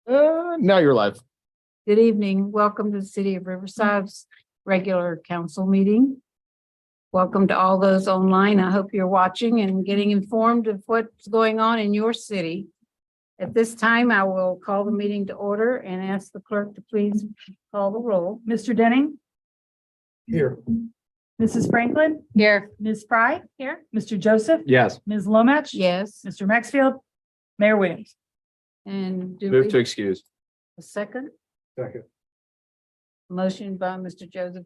Now you're live. Good evening. Welcome to the City of Riverside's regular council meeting. Welcome to all those online. I hope you're watching and getting informed of what's going on in your city. At this time, I will call the meeting to order and ask the clerk to please call the roll. Mr. Denning, Here. Mrs. Franklin, Here. Ms. Fry, here, Mr. Joseph, Yes. Ms. Lomach, Yes, Mr. Maxfield, Mayor Williams. and do Move to we, excuse. a second? Second. Motion by Mr. Joseph,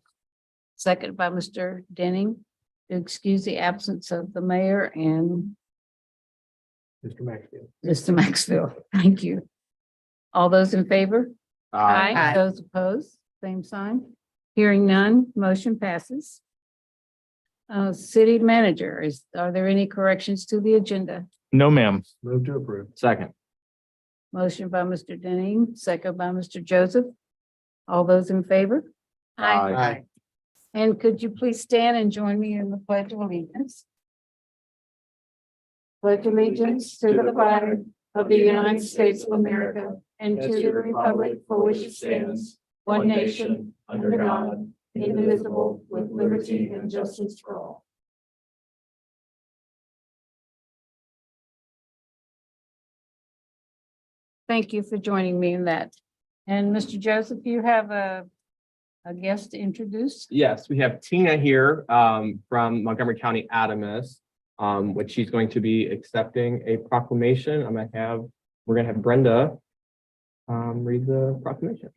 second by Mr. Denning, to excuse the absence of the mayor and Mr. Maxfield. Mr. Maxfield. Thank you. All those in favor? Aye. Those opposed, same sign. Hearing none, motion passes. City manager, are there any corrections to the agenda? No, ma'am. Move to approve. Second. Motion by Mr. Denning, second by Mr. Joseph. All those in favor? Aye. And could you please stand and join me in the pledge of allegiance? Pledge allegiance to the flag of the United States of America and to the republic for which it stands, one nation, under God, indivisible, with liberty and justice for all. Thank you for joining me in that. And Mr. Joseph, you have a guest to introduce? Yes, we have Tina here from Montgomery County Adamus, which she's going to be accepting a proclamation. We're gonna have Brenda read the proclamation.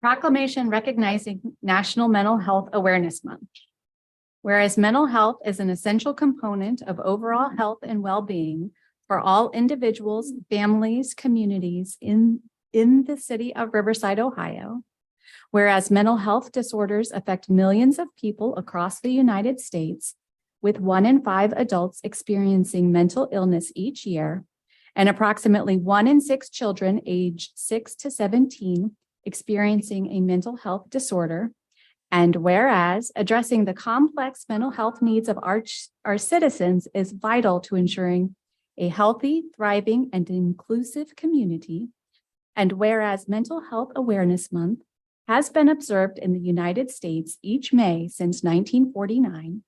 Proclamation recognizing National Mental Health Awareness Month. Whereas mental health is an essential component of overall health and well-being for all individuals, families, communities in the city of Riverside, Ohio. Whereas mental health disorders affect millions of people across the United States, with 1 in 5 adults experiencing mental illness each year, and approximately 1 in 6 children aged 6 to 17 experiencing a mental health disorder. And whereas addressing the complex mental health needs of our citizens is vital to ensuring a healthy, thriving, and inclusive community. And whereas Mental Health Awareness Month has been observed in the United States each May since 1949,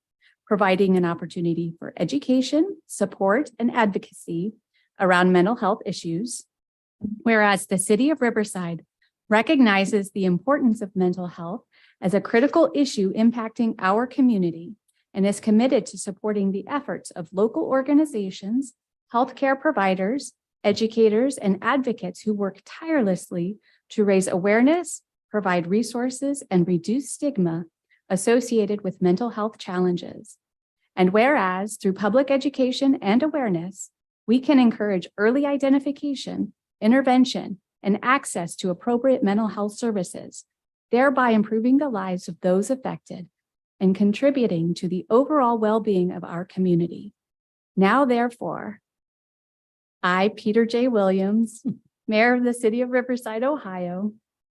providing an opportunity for education, support, and advocacy around mental health issues. Whereas the City of Riverside recognizes the importance of mental health as a critical issue impacting our community and is committed to supporting the efforts of local organizations, healthcare providers, educators, and advocates who work tirelessly to raise awareness, provide resources, and reduce stigma associated with mental health challenges. And whereas through public education and awareness, we can encourage early identification, intervention, and access to appropriate mental health services, thereby improving the lives of those affected and contributing to the overall well-being of our community. Now, therefore, I, Peter J. Williams, Mayor of the City of Riverside, Ohio,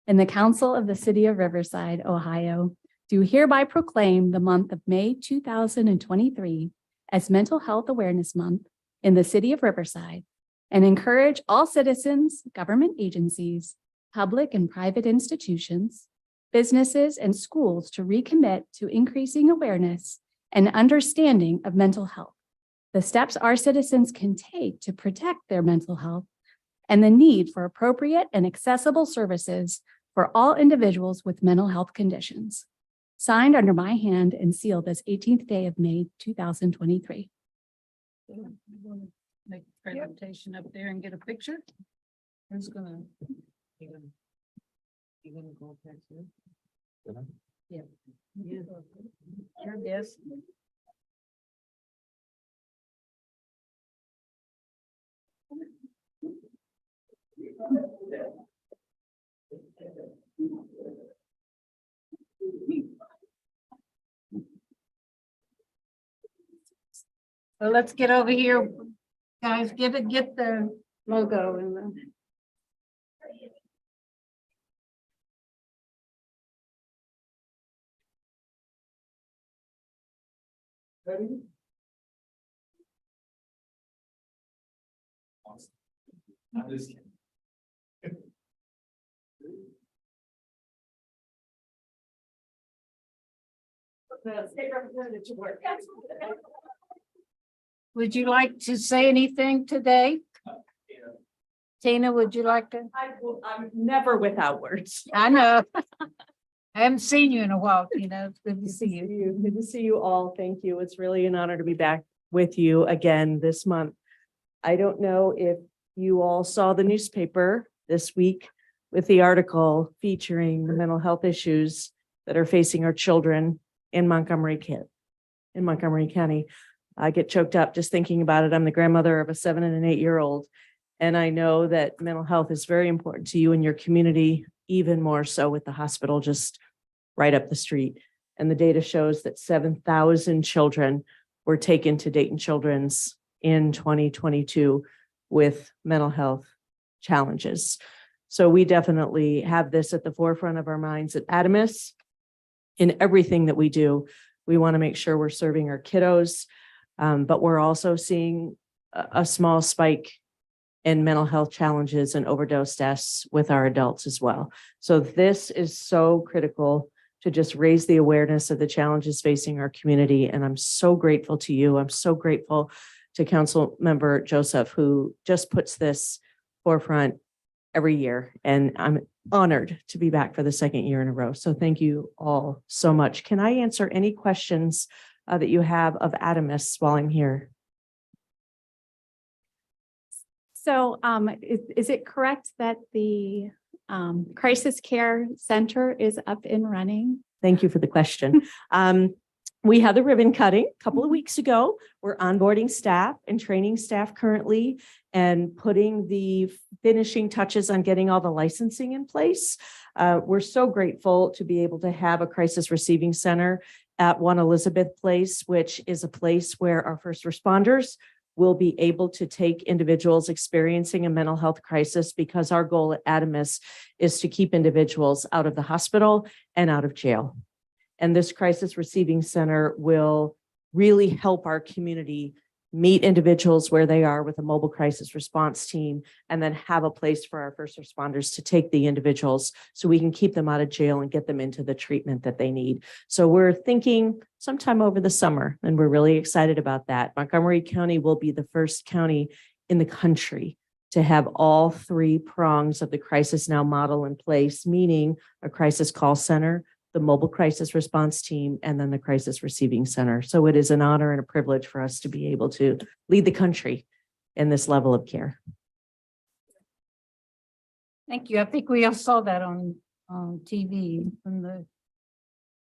and the Council of the City of Riverside, Ohio, do hereby proclaim the month of May 2023 as Mental Health Awareness Month in the City of Riverside, and encourage all citizens, government agencies, public and private institutions, businesses, and schools to recommit to increasing awareness and understanding of mental health, the steps our citizens can take to protect their mental health, and the need for appropriate and accessible services for all individuals with mental health conditions. Signed under my hand and sealed this 18th day of May, 2023. Make a presentation up there and get a picture? Who's gonna? You gonna go back there? Yeah. Sure, yes. Well, let's get over here. Guys, get the logo and the. Ready? Would you like to say anything today? Tina, would you like to? I'm never without words. I know. I haven't seen you in a while, Tina. It's good to see you. Good to see you all. Thank you. It's really an honor to be back with you again this month. I don't know if you all saw the newspaper this week with the article featuring the mental health issues that are facing our children in Montgomery County. I get choked up just thinking about it. I'm the grandmother of a 7 and an 8-year-old. And I know that mental health is very important to you and your community, even more so with the hospital just right up the street. And the data shows that 7,000 children were taken to Dayton Children's in 2022 with mental health challenges. So we definitely have this at the forefront of our minds at Adamus. In everything that we do, we want to make sure we're serving our kiddos, but we're also seeing a small spike in mental health challenges and overdose deaths with our adults as well. So this is so critical to just raise the awareness of the challenges facing our community. And I'm so grateful to you. I'm so grateful to Council Member Joseph, who just puts this forefront every year. And I'm honored to be back for the second year in a row. So thank you all so much. Can I answer any questions that you have of Adamus while I'm here? So is it correct that the Crisis Care Center is up and running? Thank you for the question. We had the ribbon cutting a couple of weeks ago. We're onboarding staff and training staff currently and putting the finishing touches on getting all the licensing in place. We're so grateful to be able to have a crisis receiving center at 1 Elizabeth Place, which is a place where our first responders will be able to take individuals experiencing a mental health crisis, because our goal at Adamus is to keep individuals out of the hospital and out of jail. And this crisis receiving center will really help our community meet individuals where they are with a mobile crisis response team, and then have a place for our first responders to take the individuals so we can keep them out of jail and get them into the treatment that they need. So we're thinking sometime over the summer, and we're really excited about that. Montgomery County will be the first county in the country to have all 3 prongs of the Crisis Now model in place, meaning a crisis call center, the mobile crisis response team, and then the crisis receiving center. So it is an honor and a privilege for us to be able to lead the country in this level of care. Thank you. I think we all saw that on TV when the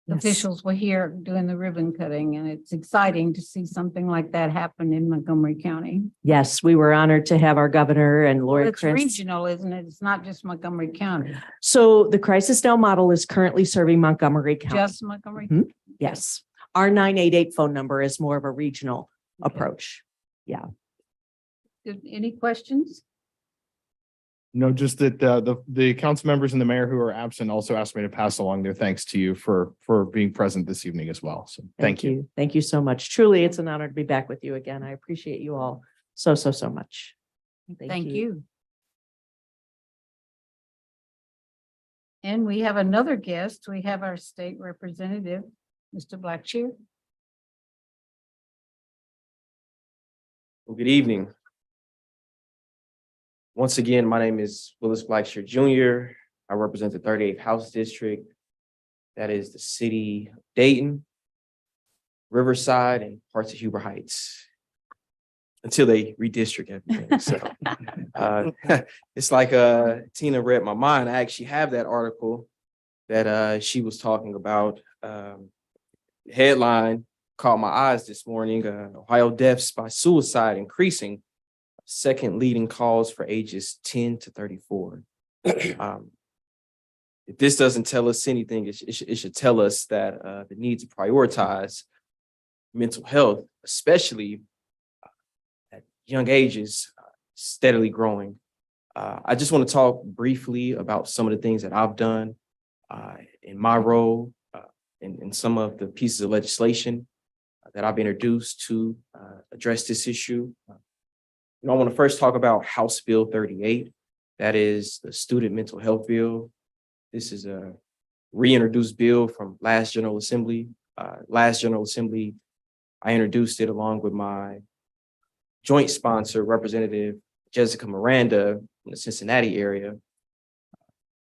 Yes. officials were here doing the ribbon cutting, and it's exciting to see something like that happen in Montgomery County. Yes, we were honored to have our governor and Lori It's Chris. regional, isn't it? It's not just Montgomery County, So the Crisis Now model is currently serving Montgomery County. just Montgomery. Mhm. Yes. Our 988 phone number is more of a regional approach. Any questions? No, just that the council members and the mayor who are absent also asked me to pass along their thanks to you for being present this evening as well. So thank you. Thank you so much. Truly, it's an honor to be back with you again. I appreciate you all so much. Thank you. And we have another guest. We have our state representative, Mr. Blackshear. Well, good evening. Once again, my name is Willis Blackshear Jr. I represent the 38th House District. That is the city of Dayton, Riverside, and parts of Huber Heights, until they redistrict everything. So it's like Tina read my mind. I actually have that article that she was talking about. Headline caught my eyes this morning. Ohio deaths by suicide increasing, second leading cause for ages 10 to 34. If this doesn't tell us anything, it should tell us that the need to prioritize mental health, especially at young ages, steadily growing. I just want to talk briefly about some of the things that I've done in my role in some of the pieces of legislation that I've introduced to address this issue. I want to first talk about House Bill 38. That is the Student Mental Health Bill. This is a reintroduced bill from last General Assembly. I introduced it along with my joint sponsor, Representative Jessica Miranda from the Cincinnati area,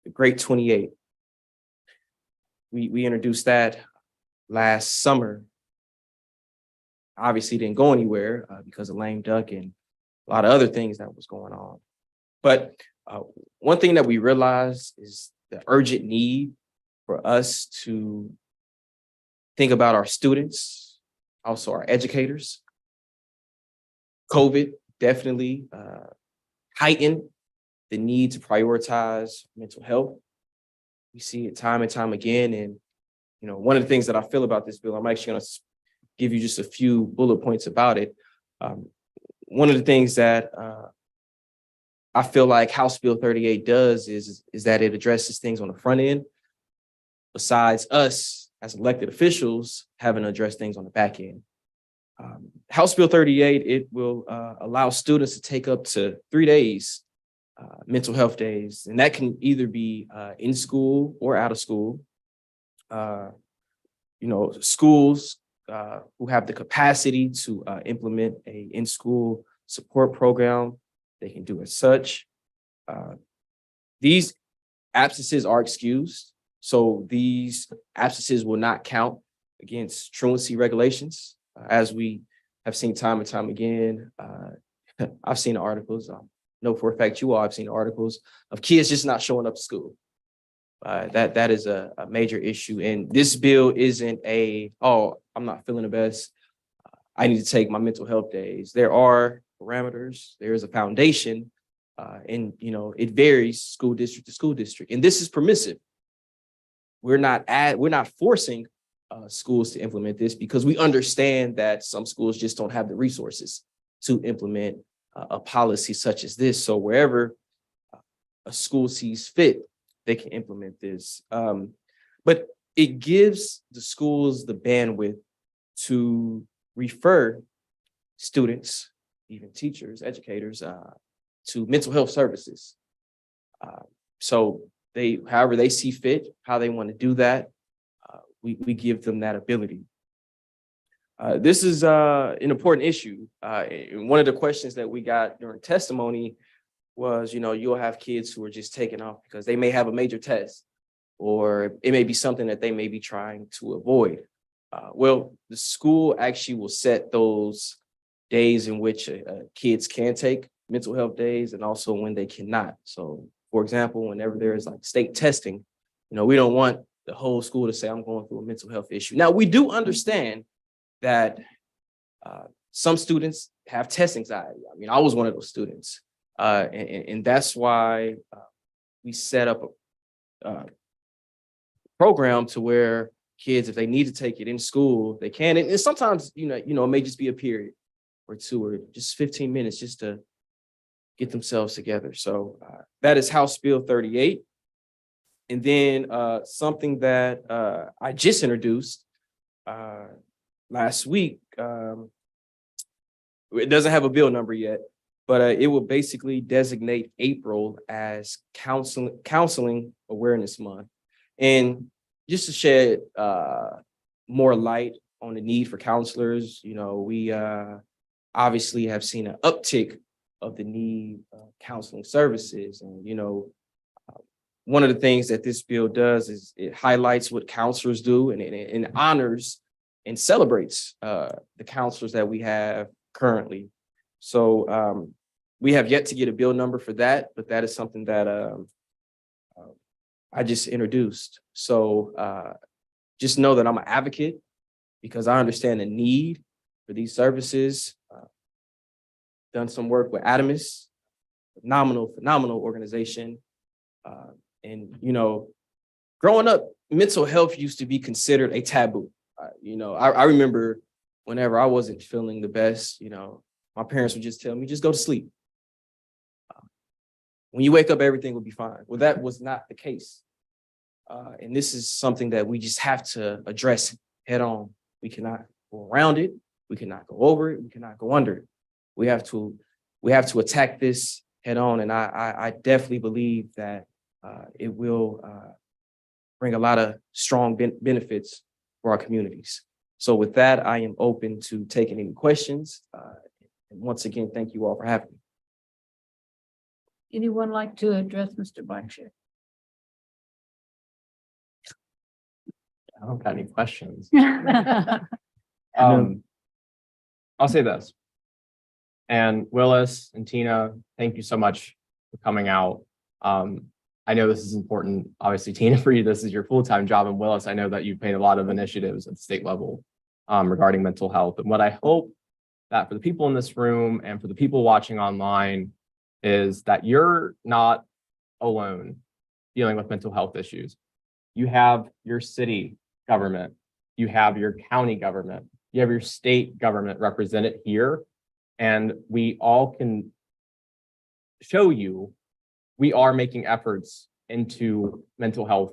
the Great 28. We introduced that last summer. Obviously didn't go anywhere because of lame duck and a lot of other things that was going on. But one thing that we realized is the urgent need for us to think about our students, also our educators. COVID definitely heightened the need to prioritize mental health. We see it time and time again. And, one of the things that I feel about this bill, I'm actually going to give you just a few bullet points about it. One of the things that I feel like House Bill 38 does is that it addresses things on the front end, besides us as elected officials having to address things on the back end. House Bill 38, it will allow students to take up to 3 days, mental health days, and that can either be in school or out of school. Schools who have the capacity to implement a in-school support program, they can do as such. These absences are excused, so these absences will not count against truancy regulations. As we have seen time and time again, I've seen the articles, I know for a fact you all have seen the articles of kids just not showing up to school. That is a major issue. And this bill isn't I'm not feeling the best, I need to take my mental health days. There are parameters, there is a foundation, and it varies school district to school district. And this is permissive. We're not forcing schools to implement this because we understand that some schools just don't have the resources to implement a policy such as this. So wherever a school sees fit, they can implement this. But it gives the schools the bandwidth to refer students, even teachers, educators, to mental health services. So however they see fit, how they want to do that, we give them that ability. This is an important issue. One of the questions that we got during testimony was, you'll have kids who are just taken off because they may have a major test, or it may be something that they may be trying to avoid. Well, the school actually will set those days in which kids can take mental health days and also when they cannot. So, for example, whenever there is like state testing, we don't want the whole school to say, I'm going through a mental health issue. Now, we do understand that some students have test anxiety. I mean, I was one of those students. And that's why we set up a program to where kids, if they need to take it in school, they can. And sometimes, it may just be a period or two or just 15 minutes just to get themselves together. So that is House Bill 38. And then something that I just introduced last week, it doesn't have a bill number yet, but it will basically designate April as Counseling Awareness Month. And just to shed more light on the need for counselors, we obviously have seen an uptick of the need of counseling services. And, one of the things that this bill does is it highlights what counselors do and it honors and celebrates the counselors that we have currently. So we have yet to get a bill number for that, but that is something that I just introduced. So just know that I'm an advocate because I understand the need for these services. Done some work with Adamus, phenomenal organization. And, growing up, mental health used to be considered a taboo. I remember whenever I wasn't feeling the best, my parents would just tell me, just go to sleep. When you wake up, everything will be fine. Well, that was not the case. And this is something that we just have to address head on. We cannot go around it. We cannot go over it. We cannot go under it. We have to we have to attack this head on. And I definitely believe that it will bring a lot of strong benefits for our communities. So with that, I am open to taking any questions. And once again, thank you all for having me. Anyone like to address Mr. Blackshear? I don't got any questions. I'll say this. And Willis and Tina, thank you so much for coming out. I know this is important. Obviously, Tina, for you, this is your full-time job. And Willis, I know that you've made a lot of initiatives at the state level regarding mental health. And what I hope that for the people in this room and for the people watching online is that you're not alone dealing with mental health issues. You have your city government, you have your county government, you have your state government represented here, and we all can show you we are making efforts into mental health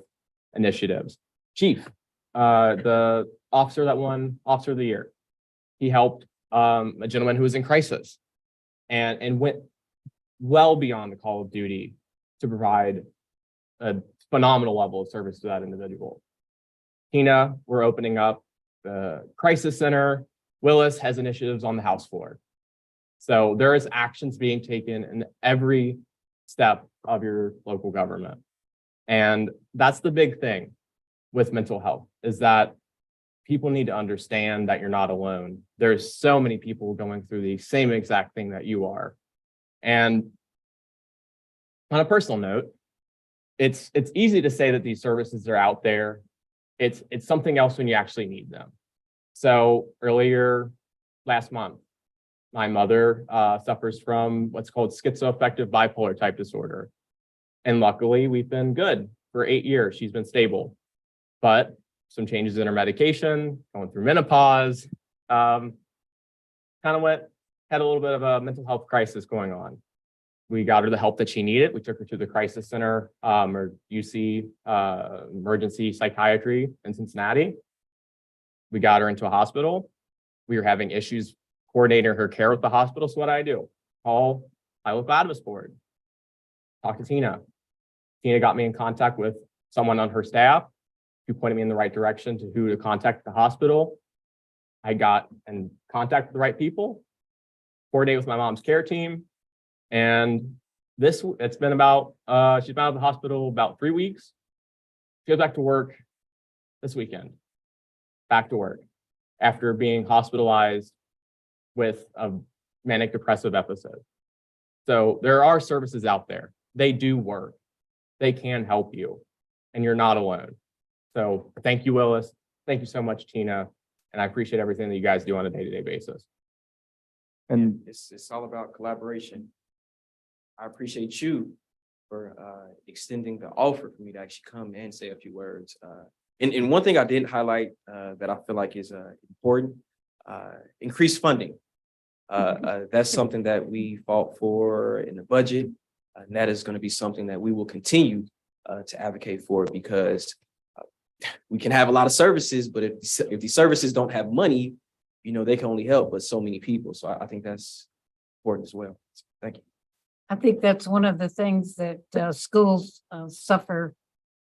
initiatives. Chief, the officer that won Officer of the Year, he helped a gentleman who was in crisis and went well beyond the call of duty to provide a phenomenal level of service to that individual. Tina, we're opening up the crisis center. Willis has initiatives on the House floor. So there is actions being taken in every step of your local government. And that's the big thing with mental health, is that people need to understand that you're not alone. There's so many people going through the same exact thing that you are. And on a personal note, it's easy to say that these services are out there. It's something else when you actually need them. So earlier last month, my mother suffers from what's called schizoaffective bipolar type disorder. And luckily, we've been good for 8 years. She's been stable, but some changes in her medication, going through menopause, had a little bit of a mental health crisis going on. We got her the help that she needed. We took her to the crisis center, or UC emergency psychiatry in Cincinnati. We got her into a hospital. We were having issues coordinating her care with the hospital. So what do? Call Pilot Badvis board. Talk to Tina. Tina got me in contact with someone on her staff who pointed me in the right direction to who to contact at the hospital. I got in contact with the right people, coordinated with my mom's care team. And it's been about, she's been out of the hospital about 3 weeks. She goes back to work this weekend, back to work after being hospitalized with a manic depressive episode. So there are services out there. They do work. They can help you, and you're not alone. So thank you, Willis. Thank you so much, Tina. And I appreciate everything that you guys do on a day-to-day basis. And It's all about collaboration. I appreciate you for extending the offer for me to actually come and say a few words. And one thing I didn't highlight that I feel like is important, increased funding. That's something that we fought for in the budget. And that is going to be something that we will continue to advocate for, because we can have a lot of services, but if these services don't have money, they can only help but so many people. So I think that's important as well. So, thank you. I think that's one of the things that schools suffer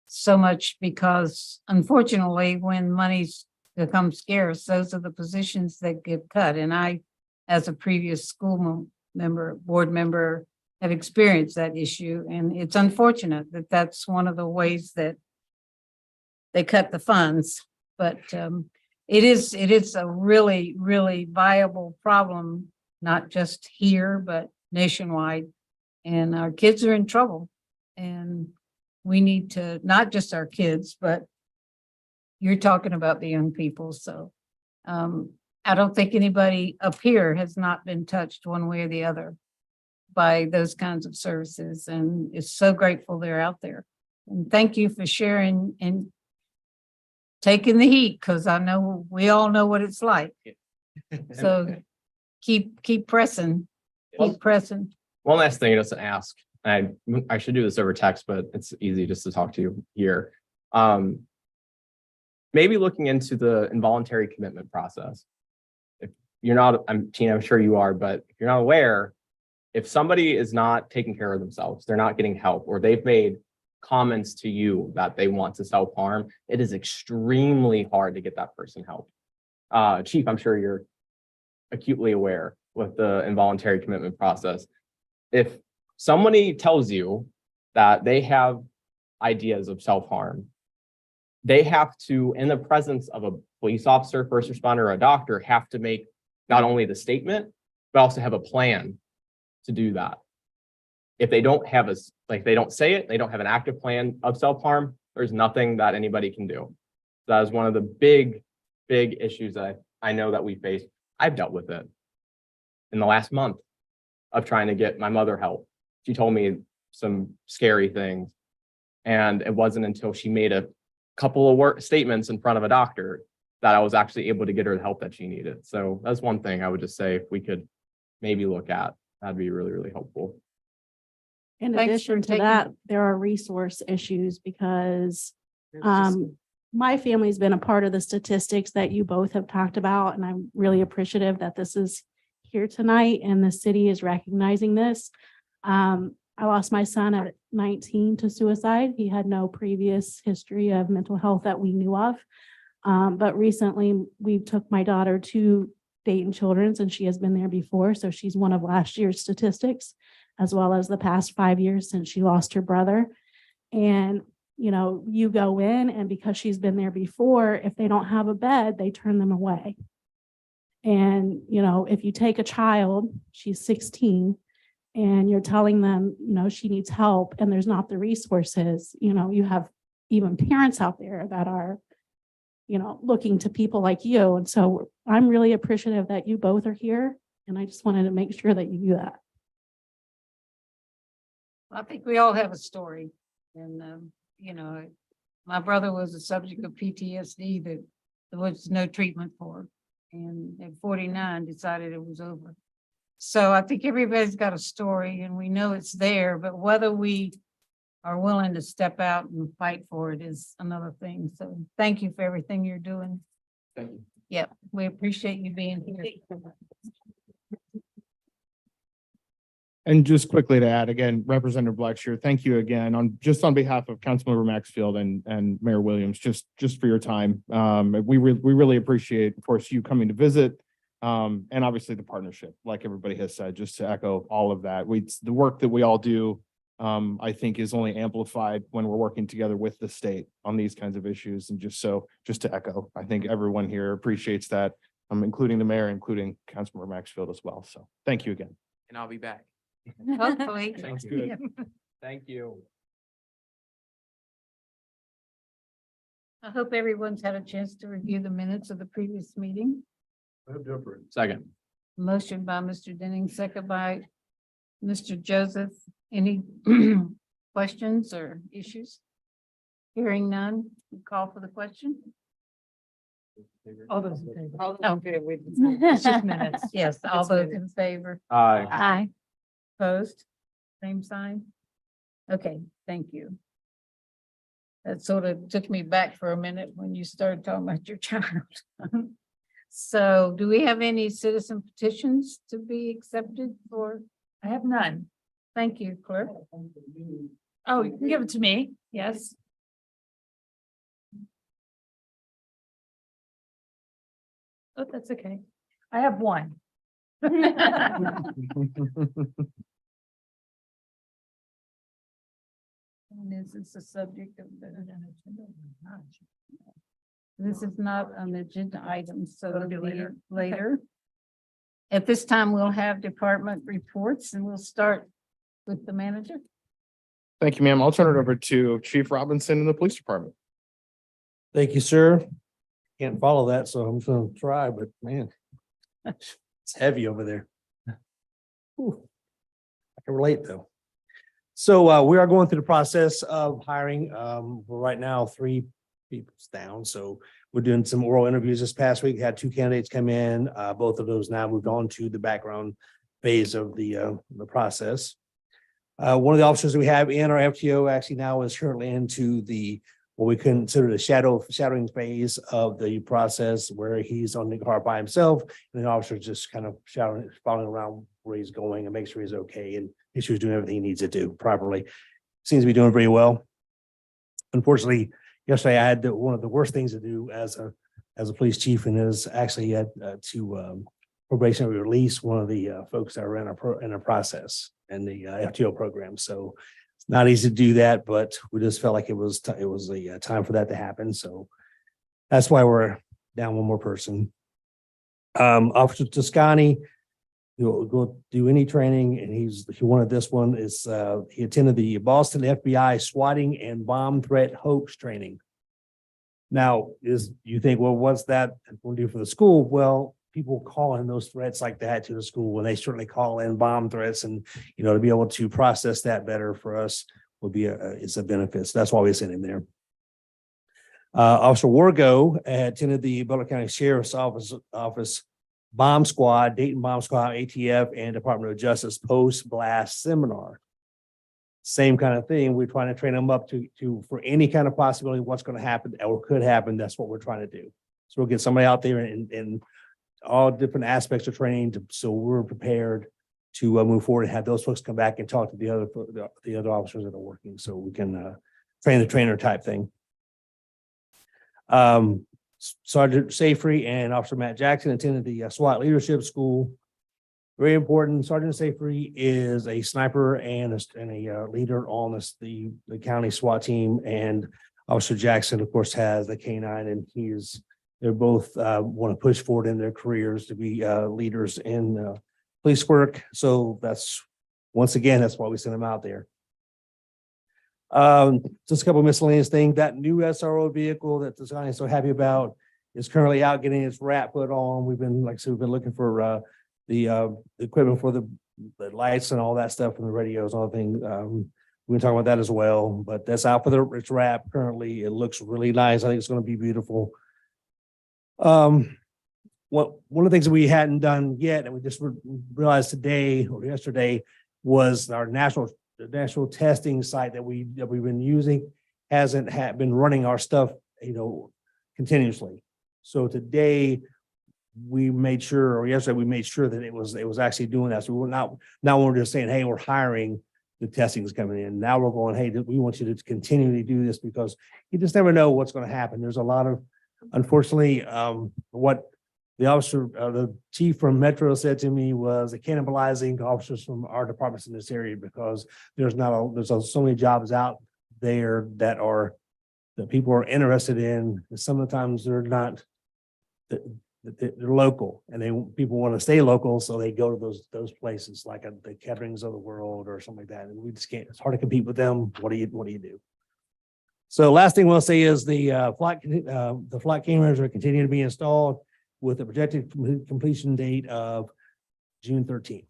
so much, because unfortunately, when money's become scarce, those are the positions that get cut. And I, as a previous school board member, have experienced that issue. And it's unfortunate that that's one of the ways that they cut the funds. But it is a really, really viable problem, not just here, but nationwide. And our kids are in trouble. And we need to, not just our kids, but you're talking about the young people. So I don't think anybody up here has not been touched one way or the other by those kinds of services. And is so grateful they're out there. And thank you for sharing and taking the heat, because I know we all know what it's like. So keep pressing, keep pressing. One last thing, just to ask, I should do this over text, but it's easy just to talk to you here. Maybe looking into the involuntary commitment process. If you're not, Tina, I'm sure you are, but if you're not aware, if somebody is not taking care of themselves, they're not getting help, or they've made comments to you that they want to self-harm, it is extremely hard to get that person help. Chief, I'm sure you're acutely aware with the involuntary commitment process. If somebody tells you that they have ideas of self-harm, they have to, in the presence of a police officer, first responder, or a doctor, have to make not only the statement, but also have a plan to do that. If they don't have they don't say it, they don't have an active plan of self-harm, there's nothing that anybody can do. That is one of the big issues that I know that we face. I've dealt with it in the last month of trying to get my mother help. She told me some scary things. And it wasn't until she made a couple of statements in front of a doctor that I was actually able to get her the help that she needed. So that's one thing I would just say, if we could maybe look at, that'd be really, really helpful. In Thanks addition for to taking- that, there are resource issues because my family's been a part of the statistics that you both have talked about, and I'm really appreciative that this is here tonight and the city is recognizing this. I lost my son at 19 to suicide. He had no previous history of mental health that we knew of. But recently we took my daughter to Dayton Children's and she has been there before. So she's one of last year's statistics, as well as the past 5 years since she lost her brother. And, you know, you go in and because she's been there before, if they don't have a bed, they turn them away. And, you know, if you take a child, she's 16, and you're telling them, you know, she needs help and there's not the resources, you know, you have even parents out there that are, you know, looking to people like you. And so I'm really appreciative that you both are here. And I just wanted to make sure that you do that. I think we all have a story and, you know, my brother was a subject of PTSD that there was no treatment for. And at 49 decided it was over. So I think everybody's got a story and we know it's there, but whether we are willing to step out and fight for it is another thing. So thank you for everything you're doing. Thank you. Yep, we appreciate you being here. And just quickly to add, again, Representative Blackshear, thank you again on behalf of Councilmember Maxfield and Mayor Williams, just for your time. We really appreciate, of course, you coming to visit. And obviously the partnership, like everybody has said, just to echo all of that. The work that we all do, I think is only amplified when we're working together with the state on these kinds of issues. And just to echo, I think everyone here appreciates that, including the mayor, including Councilmember Maxfield as well. So thank you again. And I'll be back. Hopefully. Sounds good. Thank you. I hope everyone's had a chance to review the minutes of the previous meeting. Second. Motion by Mr. Denning, second by Mr. Joseph. Any questions or issues? Hearing none, we call for the question. All those in favor. Okay, It's just minutes. yes, all It's those minutes. in favor, Aye. Aye. opposed, same sign. Okay, thank you. That sort of took me back for a minute when you started talking about your child. So do we have any citizen petitions to be accepted for? I have none. Thank you, clerk. Oh, you can give it to me. Yes. Oh, that's okay. I have one. And this is the subject of the. This is not an agenda item, so it'll be later. At this time, we'll have department reports and we'll start with the manager. Thank you, ma'am. I'll turn it over to Chief Robinson in the Police Department. Thank you, sir. Can't follow that, so I'm just gonna try, but man, it's heavy over there. Whew. I can relate though. So we are going through the process of hiring. We're right now 3 people down, so we're doing some oral interviews this past week. Had 2 candidates come in. Both of those now moved on to the background phase of the process. One of the officers that we have in our FTO actually now is currently into the what we consider the shadowing phase of the process, where he's on the car by himself, and the officer just kind of shouting, following around where he's going and make sure he's okay and make sure he's doing everything he needs to do properly. Seems to be doing pretty well. Unfortunately, yesterday I had one of the worst things to do as a police chief, and is actually had to probationary release one of the folks that were in a process in the FTO program. So it's not easy to do that, but we just felt like it was a time for that to happen. So that's why we're down one more person. Officer Toscani, he'll go do any training, and he wanted this one. Is he attended the Boston FBI swatting and bomb threat hoax training. Now, you think, well, what's that going to do for the school? Well, people call in those threats like that to the school, when they certainly call in bomb threats, and to be able to process that better for us will be it's a benefit. So that's why we sent him there. Officer Wargo attended the Butler County Sheriff's Office Bomb Squad, Dayton Bomb Squad, ATF, and Department of Justice post-blast seminar. Same kind of thing. We're trying to train them up to for any kind of possibility of what's going to happen or could happen. That's what we're trying to do. So we'll get somebody out there in all different aspects of training, so we're prepared to move forward and have those folks come back and talk to the other officers that are working, so we can train the trainer type thing. Sergeant Safry and Officer Matt Jackson attended the SWAT leadership school. Very important. Sergeant Safry is a sniper and a leader on the county SWAT team, and Officer Jackson, of course, has the K9, and they're both want to push forward in their careers to be leaders in police work. So once again, that's why we sent them out there. Just a couple of miscellaneous things. That new SRO vehicle that the design is so happy about is currently out getting its wrap put on. We've been, like I said, we've been looking for the equipment for the lights and all that stuff, and the radios, all the things. We can talk about that as well, but that's out for its wrap currently. It looks really nice. I think it's going to be beautiful. One of the things that we hadn't done yet, and we just realized today or yesterday, was our national testing site that we've been using hasn't been running our stuff, continuously. So today we made sure, or yesterday we made sure that it was actually doing that. So we're not when we're just saying, hey, we're hiring, the testing is coming in. Now we're going, hey, we want you to continually do this, because you just never know what's going to happen. There's a lot of, unfortunately, what the officer, the chief from Metro said to me was cannibalizing officers from our departments in this area, because there's so many jobs out there that people are interested in. And sometimes they're not, they're local, and people want to stay local, so they go to those places like the Caterings of the world or something like that. And we just can't. It's hard to compete with them. What do you do? So last thing we'll say is the flight cameras are continuing to be installed with a projected completion date of June 13th.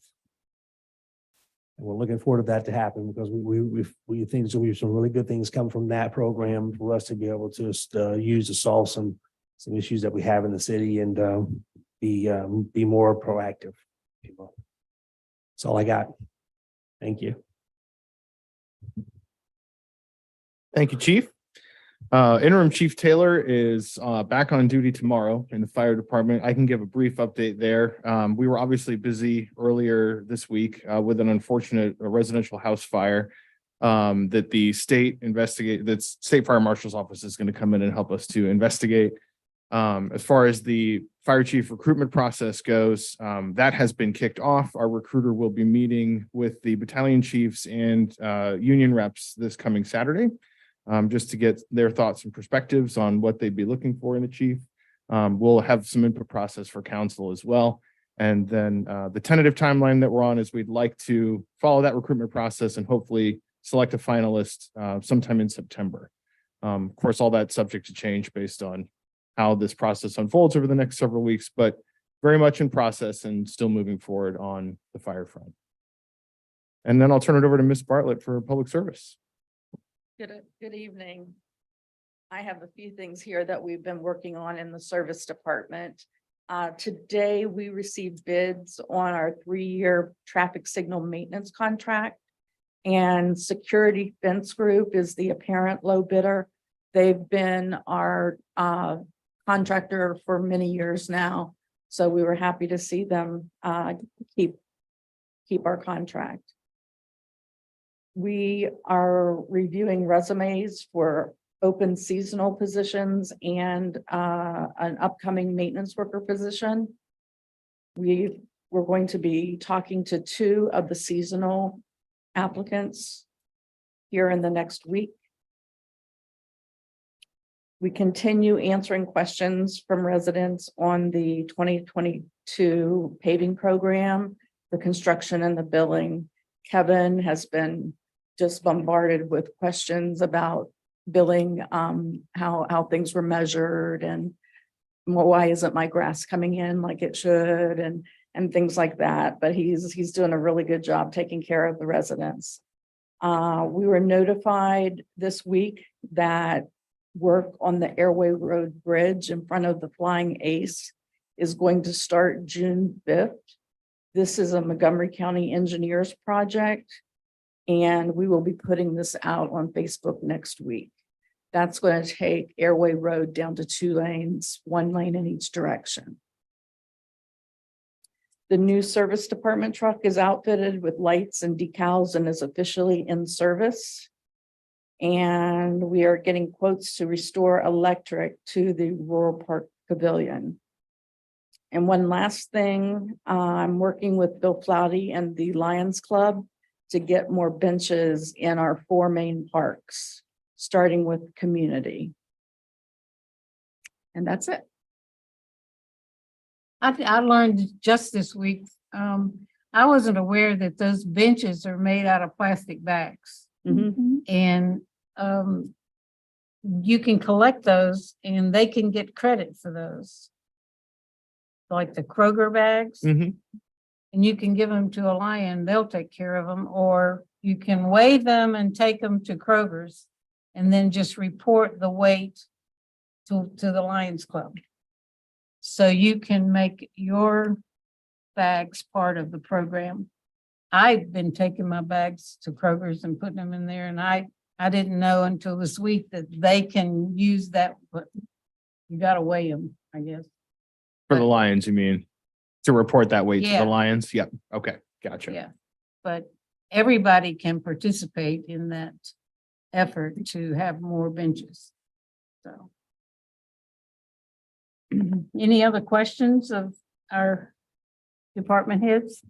And we're looking forward to that to happen, because we think there's going to be some really good things come from that program for us to be able to use to solve some issues that we have in the city, and be more proactive. That's all I got. Thank you. Thank you, Chief. Interim Chief Taylor is back on duty tomorrow in the fire department. I can give a brief update there. We were obviously busy earlier this week with an unfortunate residential house fire that the state fire marshal's office is going to come in and help us to investigate. As far as the fire chief recruitment process goes, that has been kicked off. Our recruiter will be meeting with the battalion chiefs and union reps this coming Saturday, just to get their thoughts and perspectives on what they'd be looking for in a chief. We'll have some input process for council as well. And then the tentative timeline that we're on is we'd like to follow that recruitment process and hopefully select a finalist sometime in September. Of course, all that's subject to change based on how this process unfolds over the next several weeks, but very much in process and still moving forward on the fire front. And then I'll turn it over to Ms. Bartlett for public service. Good evening. I have a few things here that we've been working on in the service department. Today, we received bids on our 3-year traffic signal maintenance contract, and Security Fence Group is the apparent low bidder. They've been our contractor for many years now. So we were happy to see them keep our contract. We are reviewing resumes for open seasonal positions and an upcoming maintenance worker position. We're going to be talking to 2 of the seasonal applicants here in the next week. We continue answering questions from residents on the 2022 paving program, the construction and the billing. Kevin has been just bombarded with questions about billing, how things were measured and why isn't my grass coming in like it should and things like that. But he's doing a really good job taking care of the residents. We were notified this week that work on the Airway Road Bridge in front of the Flying Ace is going to start June 5th. This is a Montgomery County Engineers project, and we will be putting this out on Facebook next week. That's going to take Airway Road down to 2 lanes, 1 lane in each direction. The new service department truck is outfitted with lights and decals and is officially in service. And we are getting quotes to restore electric to the Rural Park Pavilion. And one last thing, I'm working with Bill Flouty and the Lions Club to get more benches in our 4 main parks, starting with community. And that's it. I learned just this week, I wasn't aware that those benches are made out of plastic bags. And you can collect those and they can get credit for those. Like the Kroger bags. Mhm. And you can give them to a Lion, they'll take care of them, or you can weigh them and take them to Kroger's and then just report the weight to the Lions Club. So you can make your bags part of the program. I've been taking my bags to Kroger's and putting them in there, and I didn't know until this week that they can use that, but you gotta weigh them, I guess. For the Lions, you mean? To report that weight to Yeah. the Lions? Yep. Okay, gotcha. Yeah, but everybody can participate in that effort to have more benches. So. Any other questions of our department heads?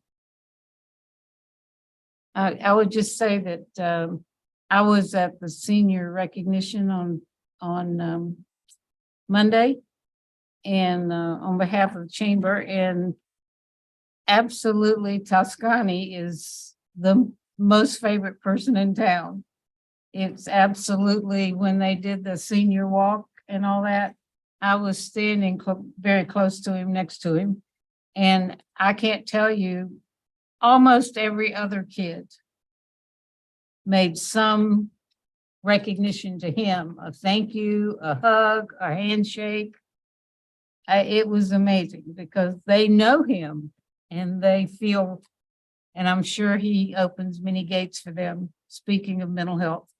I would just say that I was at the senior recognition on Monday and on behalf of the chamber, and absolutely Toscani is the most favorite person in town. It's absolutely, when they did the senior walk and all that, I was standing very close to him, next to him. And I can't tell you, almost every other kid made some recognition to him, a thank you, a hug, a handshake. It was amazing because they know him and they feel, and I'm sure he opens many gates for them. Speaking of mental health,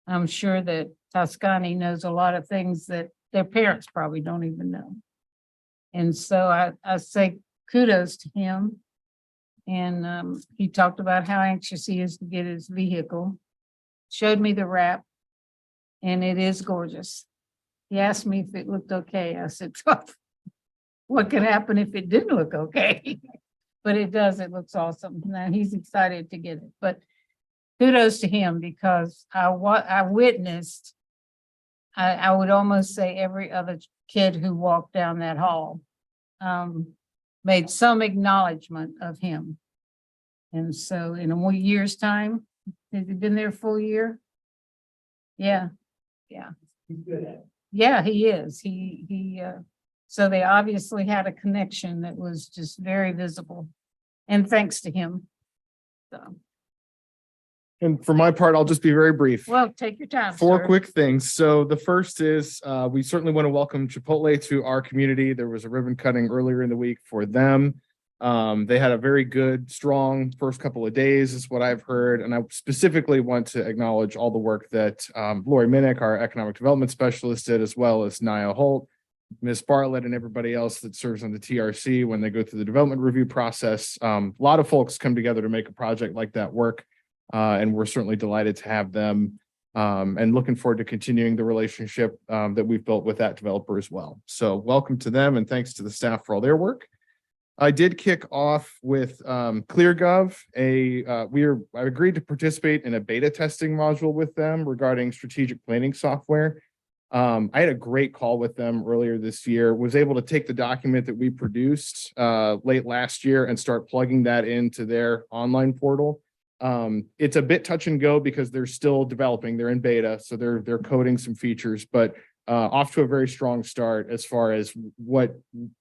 I'm sure that Toscani knows a lot of things that their parents probably don't even know. And so I say kudos to him. And he talked about how anxious he is to get his vehicle, showed me the wrap, and it is gorgeous. He asked me if it looked okay. I said, what could happen if it didn't look okay? But it does, it looks awesome. Now he's excited to get it, but kudos to him because I witnessed, I would almost say every other kid who walked down that hall made some acknowledgement of him. And so in a year's time, has he been there a full year? Yeah, yeah. Yeah, he is. So they obviously had a connection that was just very visible. And thanks to him. So, And for my part, I'll just be very brief. well, take your time. 4 sir. quick things. So the first is, we certainly want to welcome Chipotle to our community. There was a ribbon cutting earlier in the week for them. They had a very good, strong first couple of days is what I've heard. And I specifically want to acknowledge all the work that Lori Minnick, our economic development specialist, did, as well as Nia Holt, Ms. Bartlett, and everybody else that serves on the TRC when they go through the development review process. A lot of folks come together to make a project like that work. And we're certainly delighted to have them and looking forward to continuing the relationship that we've built with that developer as well. So welcome to them and thanks to the staff for all their work. I did kick off with ClearGov. I agreed to participate in a beta testing module with them regarding strategic planning software. I had a great call with them earlier this year, was able to take the document that we produced late last year and start plugging that into their online portal. It's a bit touch and go because they're still developing, they're in beta, so they're coding some features, but off to a very strong start as far as what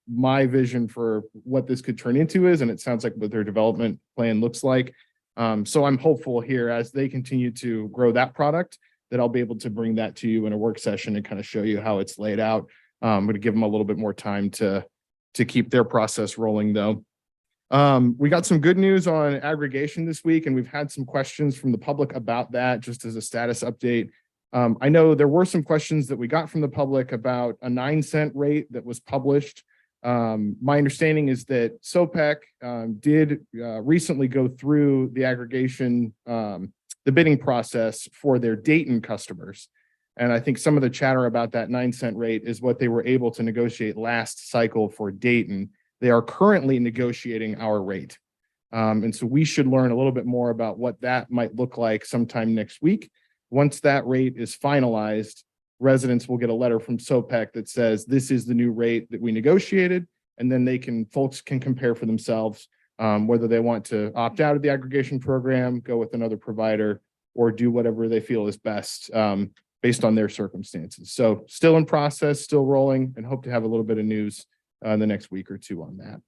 my vision for what this could turn into is, and it sounds like what their development plan looks like. So I'm hopeful here as they continue to grow that product that I'll be able to bring that to you in a work session and kind of show you how it's laid out. I'm going to give them a little bit more time to keep their process rolling though. We got some good news on aggregation this week, and we've had some questions from the public about that, just as a status update. I know there were some questions that we got from the public about a 9-cent rate that was published. My understanding is that SOPEC did recently go through the aggregation, the bidding process for their Dayton customers. And I think some of the chatter about that 9-cent rate is what they were able to negotiate last cycle for Dayton. They are currently negotiating our rate. And so we should learn a little bit more about what that might look like sometime next week. Once that rate is finalized, residents will get a letter from SOPEC that says this is the new rate that we negotiated. And then folks can compare for themselves whether they want to opt out of the aggregation program, go with another provider, or do whatever they feel is best based on their circumstances. So still in process, still rolling, and hope to have a little bit of news in the next week or two on that.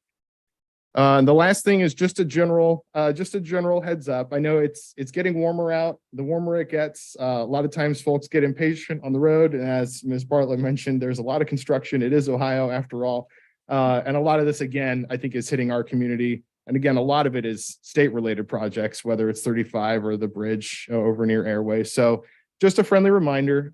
And the last thing is just a general heads up. I know it's getting warmer out. The warmer it gets, a lot of times folks get impatient on the road. And as Ms. Bartlett mentioned, there's a lot of construction. It is Ohio after all. And a lot of this, again, I think is hitting our community. And again, a lot of it is state related projects, whether it's 35 or the bridge over near Airway. So just a friendly reminder,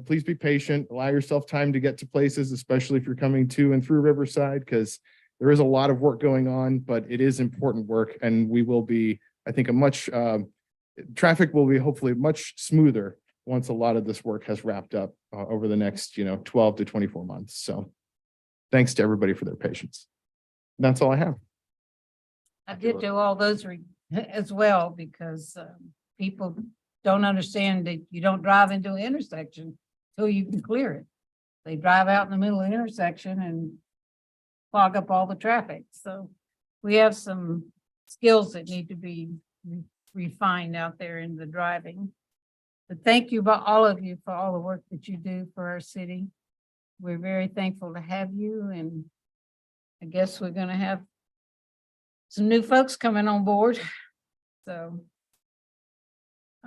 please be patient, allow yourself time to get to places, especially if you're coming to and through Riverside, because there is a lot of work going on, but it is important work. And we will be, I think, traffic will be hopefully much smoother once a lot of this work has wrapped up over the next, 12 to 24 months. So thanks to everybody for their patience. And that's all I have. I did do all those as well because people don't understand that you don't drive into an intersection till you can clear it. They drive out in the middle of the intersection and clog up all the traffic. So we have some skills that need to be refined out there in the driving. But thank you, all of you, for all the work that you do for our city. We're very thankful to have you, and I guess we're going to have some new folks coming on board. So,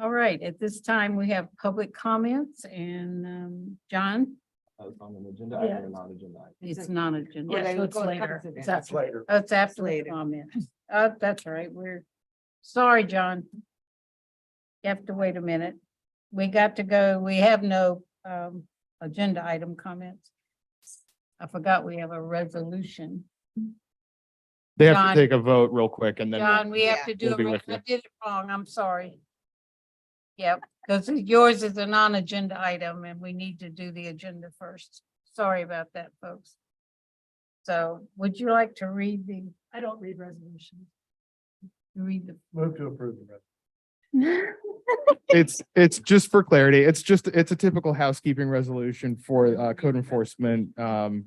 all right, at this time we have public comments, and John, It's on an agenda item or not agenda item? it's not agenda. Yeah, so it's later. That's later. Oh, it's after the Later. comments. That's all right. We're sorry, John. You have to wait a minute. We got to go. We have no agenda item comments. I forgot we have a resolution. They have John. to take a vote real quick and then. John, we have to do we'll be it. with I you. did it wrong. I'm sorry. Yep, because yours is a non-agenda item and we need to do the agenda first. Sorry about that, folks. So would you like to read I don't read resolutions. You read the. Move to approve the resolution. It's just for clarity. It's a typical housekeeping resolution for code enforcement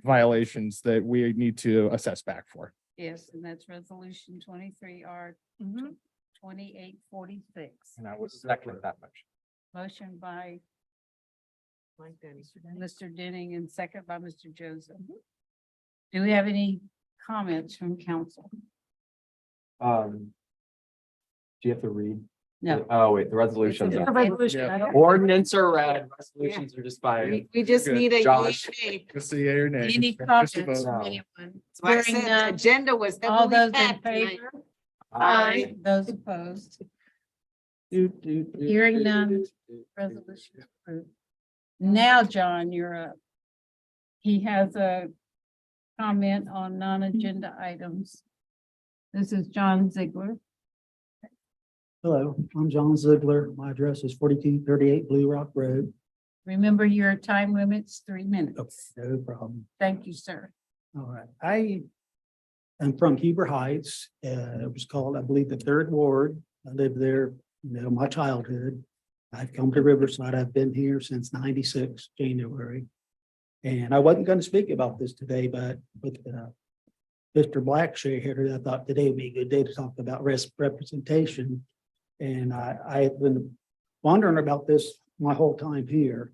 violations that we need to assess back for. Yes, and that's resolution 23R 2846. And I would second that motion. Motion by Mr. Denning and second by Mr. Joseph. Do we have any comments from council? Do you have to read No. Oh, wait, the resolutions. It's a are- resolution. I don't- Ordinance are red, resolutions are just fine. We just Good. need a Josh. yay. Just a yay or nay. Any Just a comments vote. from No. anyone? That's why I Hearing said the none. agenda was All heavily those in packed tonight. favor? Those opposed? Hearing none. Resolution approved. Now, John, you're up. He has a comment on non-agenda items. This is John Ziegler. Hello, I'm John Ziegler. My address is 4238 Blue Rock Road. Remember your time limit's 3 minutes. Okay, no problem. Thank you, sir. All right. I am from Huber Heights. It was called, I believe, the Third Ward. I lived there, my childhood. I've come to Riverside. I've been here since 96 January. And I wasn't going to speak about this today, but with Mr. Blackshear here, I thought today would be a good day to talk about representation. And I have been wondering about this my whole time here,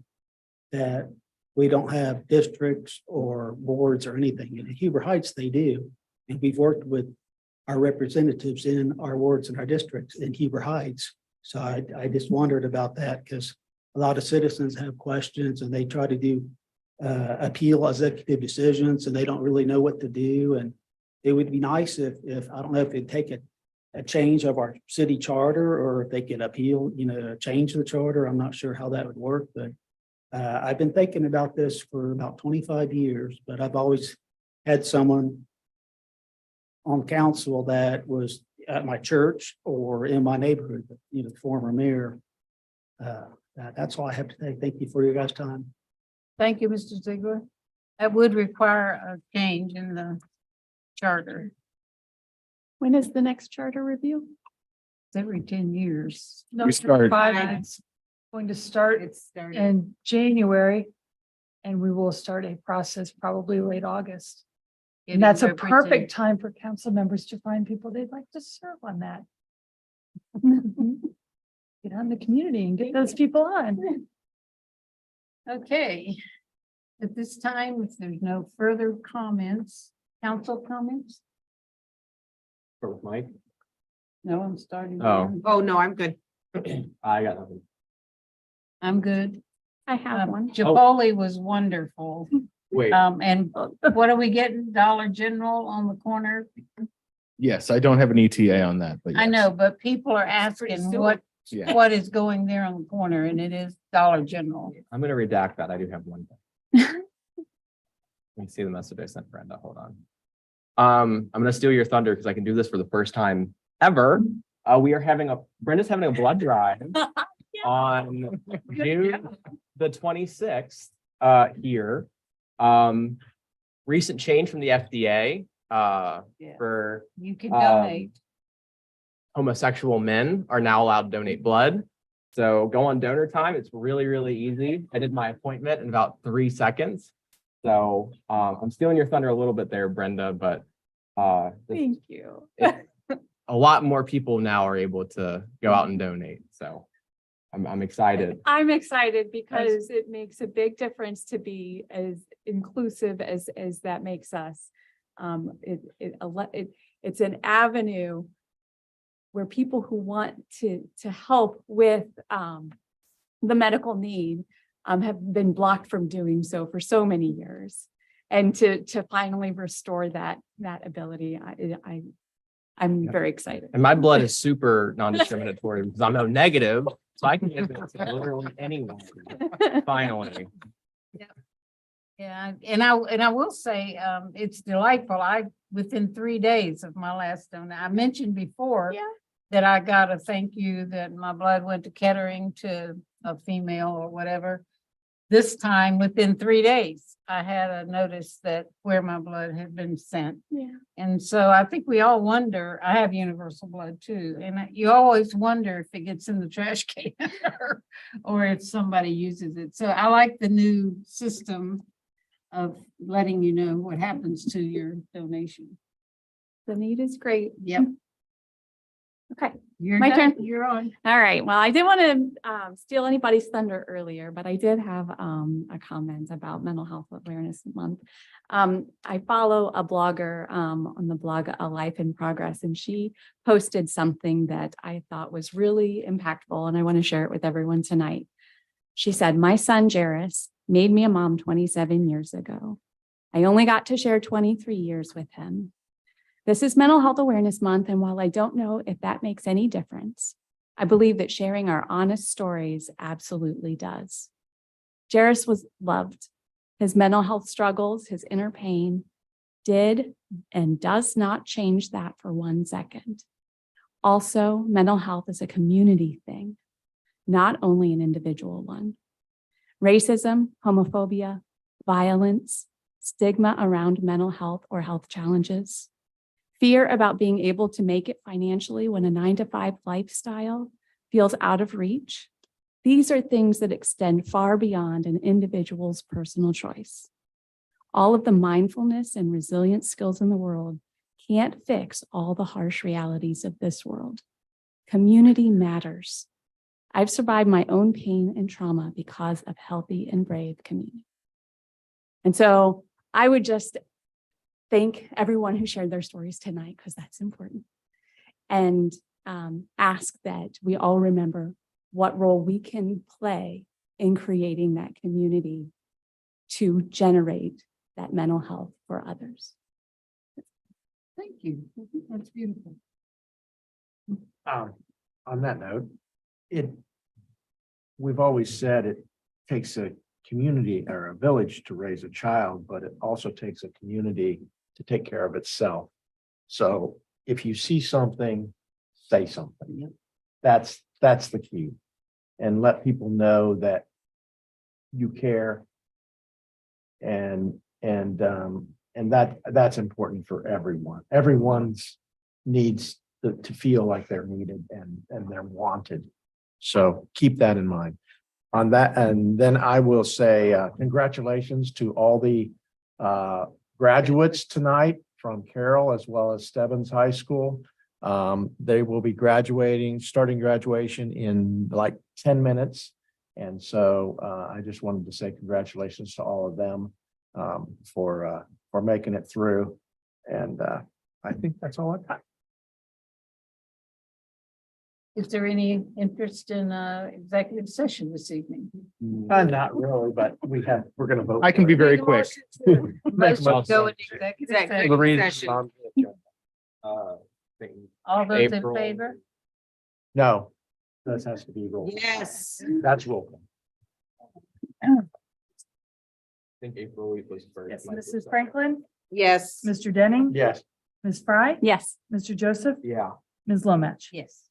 that we don't have districts or boards or anything. In Huber Heights, they do. And we've worked with our representatives in our wards and our districts in Huber Heights. So I just wondered about that because a lot of citizens have questions and they try to do appeal executive decisions and they don't really know what to do. And it would be nice if I don't know if it'd take a change of our city charter or if they could appeal, change the charter. I'm not sure how that would work, but I've been thinking about this for about 25 years, but I've always had someone on council that was at my church or in my neighborhood, the former mayor. That's all I have to say. Thank you for your guys' time. Thank you, Mr. Ziegler. That would require a change in the charter. When is the next charter review? It's every 10 years. We started. It's going to start in January. And we will start a process probably late August. And that's a perfect time for council members to find people they'd like to serve on that. Get out in the community and get those people on. Okay. At this time, if there's no further comments, council comments? Start with Mike. No, I'm starting. Oh. again. Oh, no, I'm good. I got nothing. I'm good. I have one. Chipotle was wonderful. Wait, And what are we getting? Dollar General on the corner? Yes, I don't have an ETA on that, but I yes. know, but people are asking soon. Yeah. what is going there on the corner and it is Dollar General. I'm gonna redact that. I do have one thing. Let me see the message I sent Brenda. Hold on. I'm gonna steal your thunder because I can do this for the first time ever. Brenda's having a blood drive on June the 26th here. Recent change from the FDA for You can donate. homosexual men are now allowed to donate blood. So go on donor time. It's really, really easy. I did my appointment in about 3 seconds. So I'm stealing your thunder a little bit there, Brenda, but Thank you. a lot more people now are able to go out and donate. So I'm excited. I'm excited because it makes a big difference to be as inclusive as that makes us. It's an avenue where people who want to help with the medical need have been blocked from doing so for so many years. And to finally restore that ability, I'm very excited. And my blood is super non-discriminatory because I'm O negative. So I can give it to literally anyone. Finally. Yeah, and I will say, it's delightful. Within 3 days of my last donor, I mentioned before Yeah. that I got a thank you that my blood went to Kettering to a female or whatever. This time, within 3 days, I had a notice that where my blood had been sent. Yeah. And so I think we all wonder, I have universal blood too, and you always wonder if it gets in the trash can or if somebody uses it. So I like the new system of letting you know what happens to your donation. The need is great. Yep. Okay. You're My done. turn. You're on. All right. Well, I didn't want to steal anybody's thunder earlier, but I did have a comment about Mental Health Awareness Month. I follow a blogger on the blog A Life in Progress, and she posted something that I thought was really impactful, and I want to share it with everyone tonight. She said, "My son Jairus made me a mom 27 years ago. I only got to share 23 years with him. This is Mental Health Awareness Month, and while I don't know if that makes any difference, I believe that sharing our honest stories absolutely does." Jairus was loved. His mental health struggles, his inner pain did and does not change that for 1 second. Also, mental health is a community thing, not only an individual one. Racism, homophobia, violence, stigma around mental health or health challenges, fear about being able to make it financially when a 9-to-5 lifestyle feels out of reach. These are things that extend far beyond an individual's personal choice. All of the mindfulness and resilience skills in the world can't fix all the harsh realities of this world. Community matters. I've survived my own pain and trauma because of healthy and brave community. And so I would just thank everyone who shared their stories tonight, because that's important. And ask that we all remember what role we can play in creating that community to generate that mental health for others. Thank you. That's beautiful. On that note, we've always said it takes a community or a village to raise a child, but it also takes a community to take care of itself. So if you see something, say something. That's the key. And let people know that you care. And that's important for everyone. Everyone's needs to feel like they're needed and they're wanted. So keep that in mind. On that, and then I will say congratulations to all the graduates tonight from Carroll as well as Stebbins High School. They will be starting graduation in like 10 minutes. And so I just wanted to say congratulations to all of them for making it through. And I think that's all I've got. Is there any interest in executive session this evening? Not really, but we're going to vote. I can be very quick. Motion to go into executive session. Lorraine's on the agenda. All those in April. favor? No, that has to be roll. Yes. That's roll. I think April was first. Yes, Mrs. Franklin, Yes. Mr. Denning, Yes. Ms. Fry, Yes. Mr. Joseph, Yeah. Ms. Lomach. Yes.